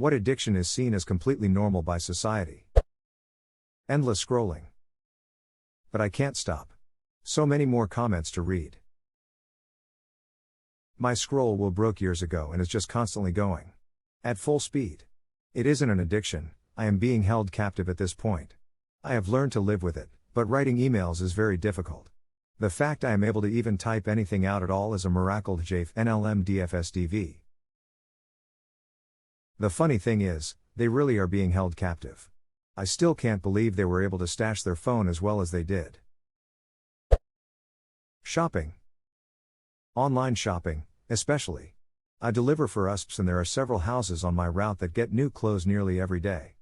What addiction is seen as completely normal by society? Endless scrolling. But I can't stop. So many more comments to read. My scroll will broke years ago and is just constantly going. At full speed. It isn't an addiction, I am being held captive at this point. I have learned to live with it, but writing emails is very difficult. The fact I am able to even type anything out at all is a miracle. JF NLM DFSDV. The funny thing is, they really are being held captive. I still can't believe they were able to stash their phone as well as they did. Shopping. Online shopping, especially. I deliver for USPs and there are several houses on my route that get new clothes nearly every day.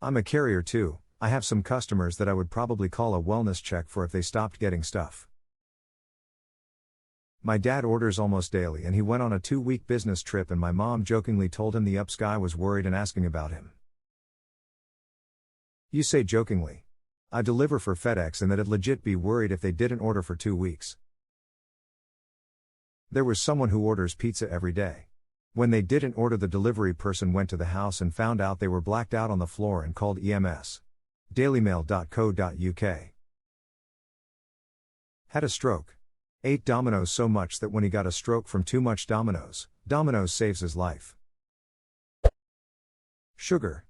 I'm a carrier too. I have some customers that I would probably call a wellness check for if they stopped getting stuff. My dad orders almost daily and he went on a 2-week business trip and my mom jokingly told him the UPS guy was worried and asking about him. You say jokingly. I deliver for FedEx and that'd legit be worried if they didn't order for 2 weeks. There was someone who orders pizza every day. When they didn't order, the delivery person went to the house and found out they were blacked out on the floor and called EMS. dailymail.co.uk. Had a stroke. Ate Domino's so much that when he got a stroke from too much Domino's, Domino's saves his life. Sugar.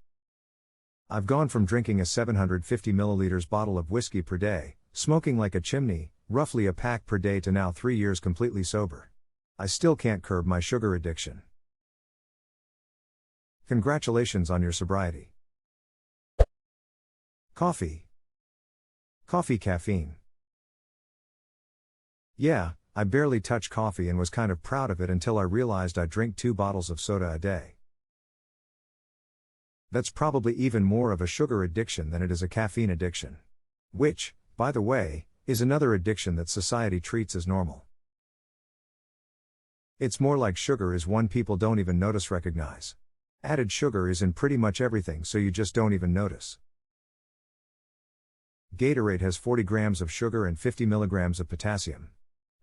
I've gone from drinking a 750 milliliters bottle of whiskey per day, smoking like a chimney, roughly a pack per day, to now 3 years completely sober. I still can't curb my sugar addiction. Congratulations on your sobriety. Coffee. Coffee caffeine. Yeah, I barely touch coffee and was kind of proud of it until I realized I drink 2 bottles of soda a day. That's probably even more of a sugar addiction than it is a caffeine addiction. Which, by the way, is another addiction that society treats as normal. It's more like sugar is one people don't even recognize. Added sugar is in pretty much everything, so you just don't even notice. Gatorade has 40 grams of sugar and 50 milligrams of potassium.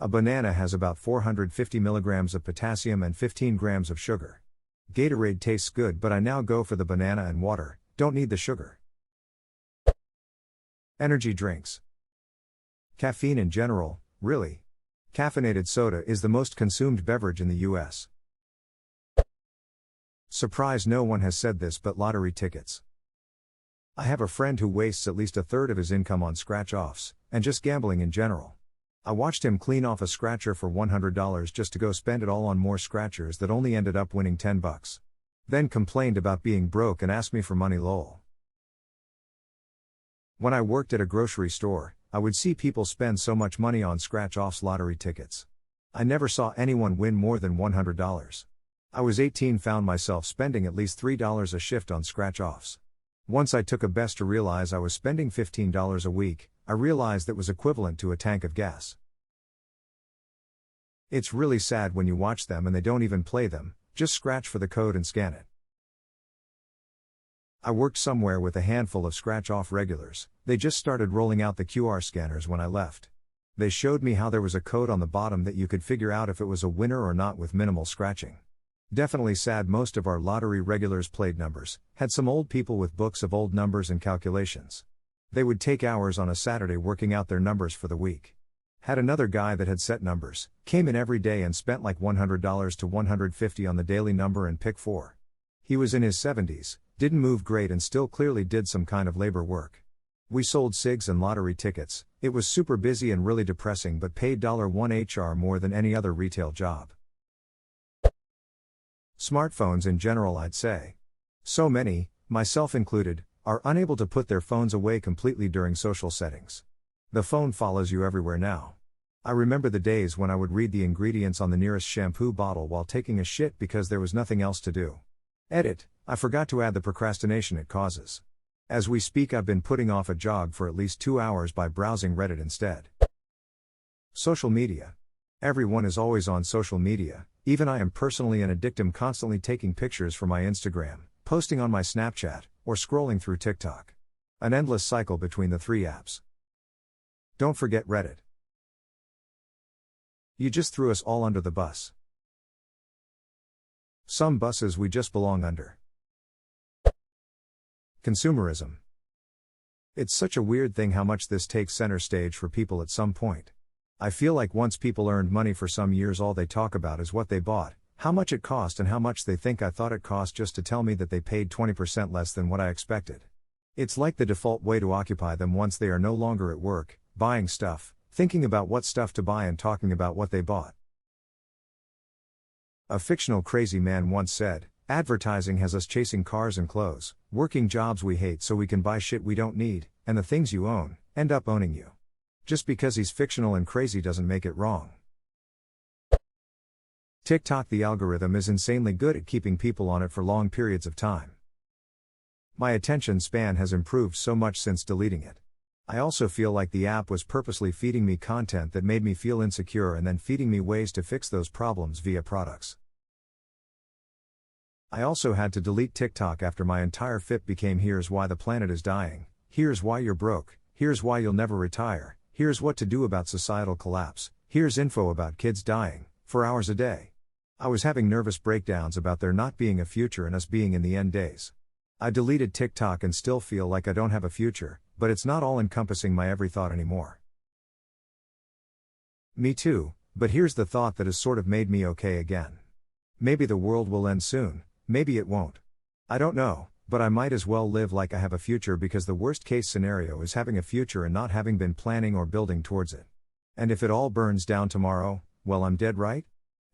A banana has about 450 milligrams of potassium and 15 grams of sugar. Gatorade tastes good, but I now go for the banana and water, don't need the sugar. Energy drinks. Caffeine in general, really. Caffeinated soda is the most consumed beverage in the US. Surprise, no one has said this, but lottery tickets. I have a friend who wastes at least a third of his income on scratch-offs, and just gambling in general. I watched him clean off a scratcher for $100 just to go spend it all on more scratchers that only ended up winning $10. Then complained about being broke and asked me for money, lol. When I worked at a grocery store, I would see people spend so much money on scratch-offs lottery tickets. I never saw anyone win more than $100. I was 18, found myself spending at least $3 a shift on scratch-offs. Once I took a best to realize I was spending $15 a week, I realized that was equivalent to a tank of gas. It's really sad when you watch them and they don't even play them, just scratch for the code and scan it. I worked somewhere with a handful of scratch-off regulars. They just started rolling out the QR scanners when I left. They showed me how there was a code on the bottom that you could figure out if it was a winner or not with minimal scratching. Definitely sad. Most of our lottery regulars played numbers, had some old people with books of old numbers and calculations. They would take hours on a Saturday working out their numbers for the week. Had another guy that had set numbers, came in every day and spent like $100 to $150 on the daily number and pick 4. He was in his 70s, didn't move great and still clearly did some kind of labor work. We sold cigs and lottery tickets. It was super busy and really depressing, but paid $1 HR more than any other retail job. Smartphones in general, I'd say. So many, myself included, are unable to put their phones away completely during social settings. The phone follows you everywhere now. I remember the days when I would read the ingredients on the nearest shampoo bottle while taking a shit because there was nothing else to do. Edit, I forgot to add the procrastination it causes. As we speak, I've been putting off a jog for at least 2 hours by browsing Reddit instead. Social media. Everyone is always on social media, even I am personally an addict. I'm constantly taking pictures for my Instagram, posting on my Snapchat, or scrolling through TikTok. An endless cycle between the 3 apps. Don't forget Reddit. You just threw us all under the bus. Some buses we just belong under. Consumerism. It's such a weird thing how much this takes center stage for people at some point. I feel like once people earned money for some years, all they talk about is what they bought, how much it cost, and how much they think I thought it cost, just to tell me that they paid 20% less than what I expected. It's like the default way to occupy them once they are no longer at work, buying stuff, thinking about what stuff to buy, and talking about what they bought. A fictional crazy man once said, "Advertising has us chasing cars and clothes, working jobs we hate so we can buy shit we don't need, and the things you own end up owning you." Just because he's fictional and crazy doesn't make it wrong. TikTok. The algorithm is insanely good at keeping people on it for long periods of time. My attention span has improved so much since deleting it. I also feel like the app was purposely feeding me content that made me feel insecure and then feeding me ways to fix those problems via products. I also had to delete TikTok after my entire feed became "Here's why the planet is dying, here's why you're broke, here's why you'll never retire, here's what to do about societal collapse, here's info about kids dying," for hours a day. I was having nervous breakdowns about there not being a future and us being in the end days. I deleted TikTok and still feel like I don't have a future, but it's not all encompassing my every thought anymore. Me too, but here's the thought that has sort of made me okay again. Maybe the world will end soon, maybe it won't. I don't know, but I might as well live like I have a future, because the worst case scenario is having a future and not having been planning or building towards it. And if it all burns down tomorrow, well, I'm dead, right?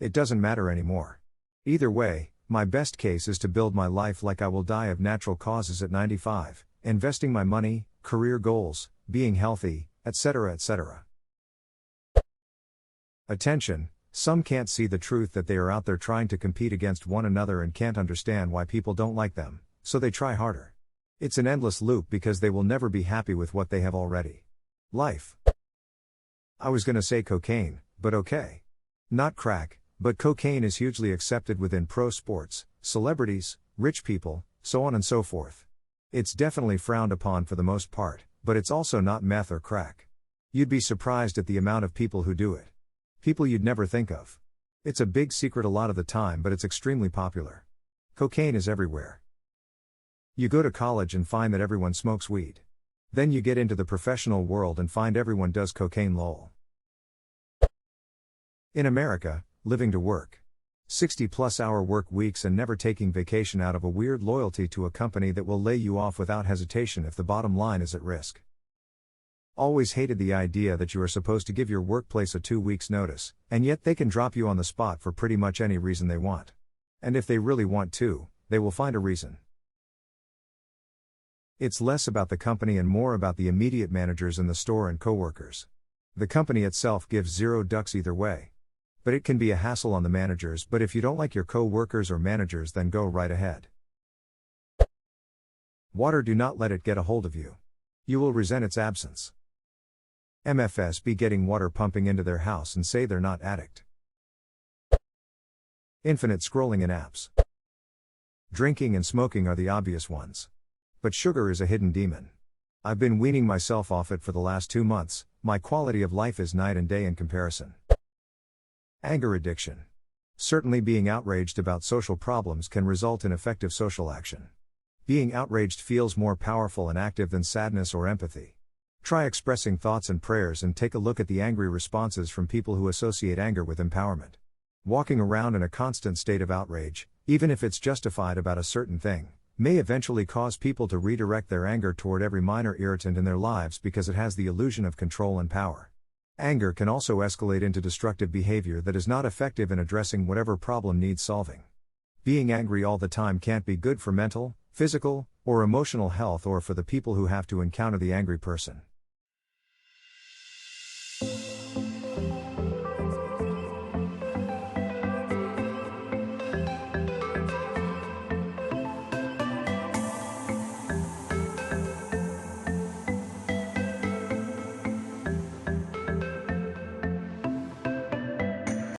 It doesn't matter anymore. Either way, my best case is to build my life like I will die of natural causes at 95, investing my money, career goals, being healthy, etc., etc. Attention, some can't see the truth that they are out there trying to compete against one another and can't understand why people don't like them, so they try harder. It's an endless loop because they will never be happy with what they have already. Life. I was gonna say cocaine, but okay. Not crack, but cocaine is hugely accepted within pro sports, celebrities, rich people, so on and so forth. It's definitely frowned upon for the most part, but it's also not meth or crack. You'd be surprised at the amount of people who do it. People you'd never think of. It's a big secret a lot of the time, but it's extremely popular. Cocaine is everywhere. You go to college and find that everyone smokes weed. Then you get into the professional world and find everyone does cocaine, lol. In America, living to work. 60+ hour work weeks and never taking vacation out of a weird loyalty to a company that will lay you off without hesitation if the bottom line is at risk. Always hated the idea that you are supposed to give your workplace a 2 weeks notice, and yet they can drop you on the spot for pretty much any reason they want. And if they really want to, they will find a reason. It's less about the company and more about the immediate managers in the store and coworkers. The company itself gives zero ducks either way. But it can be a hassle on the managers, but if you don't like your co-workers or managers, then go right ahead. Water. Do not let it get a hold of you. You will resent its absence. MFS be getting water pumping into their house and say they're not addict. Infinite scrolling in apps. Drinking and smoking are the obvious ones. But sugar is a hidden demon. I've been weaning myself off it for the last 2 months, my quality of life is night and day in comparison. Anger addiction. Certainly being outraged about social problems can result in effective social action. Being outraged feels more powerful and active than sadness or empathy. Try expressing thoughts and prayers and take a look at the angry responses from people who associate anger with empowerment. Walking around in a constant state of outrage, even if it's justified about a certain thing, may eventually cause people to redirect their anger toward every minor irritant in their lives because it has the illusion of control and power. Anger can also escalate into destructive behavior that is not effective in addressing whatever problem needs solving. Being angry all the time can't be good for mental, physical, or emotional health or for the people who have to encounter the angry person.